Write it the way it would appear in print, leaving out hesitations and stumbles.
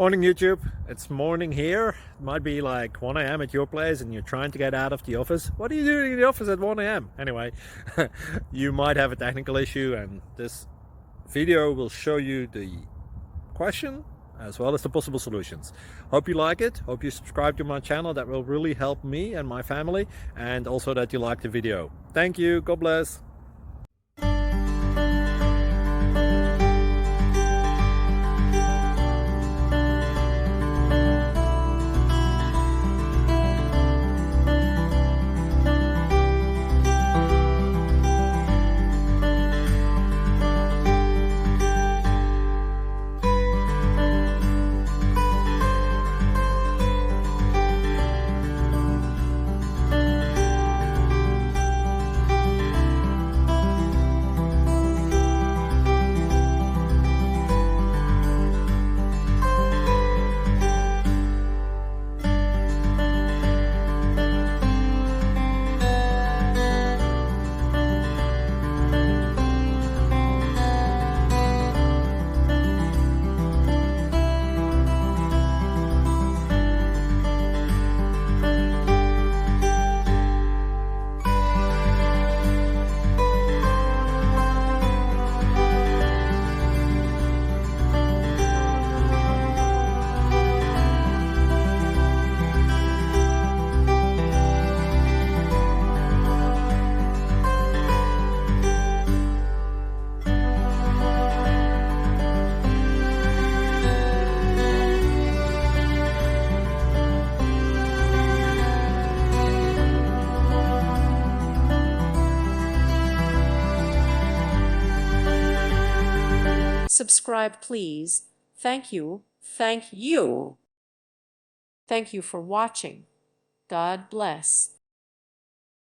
Morning YouTube, it's morning here. It might be like 1 a.m. at your place and you're trying to get out of the office. What are you doing in the office at 1 a.m.? Anyway, you might have a technical issue and this video will show you the question as well as the possible solutions. Hope you like it, hope you subscribe to my channel. That will really help me and my family, and also that you like the video. Thank you, God bless. Subscribe, please. Thank you. Thank you. Thank you for watching. God bless.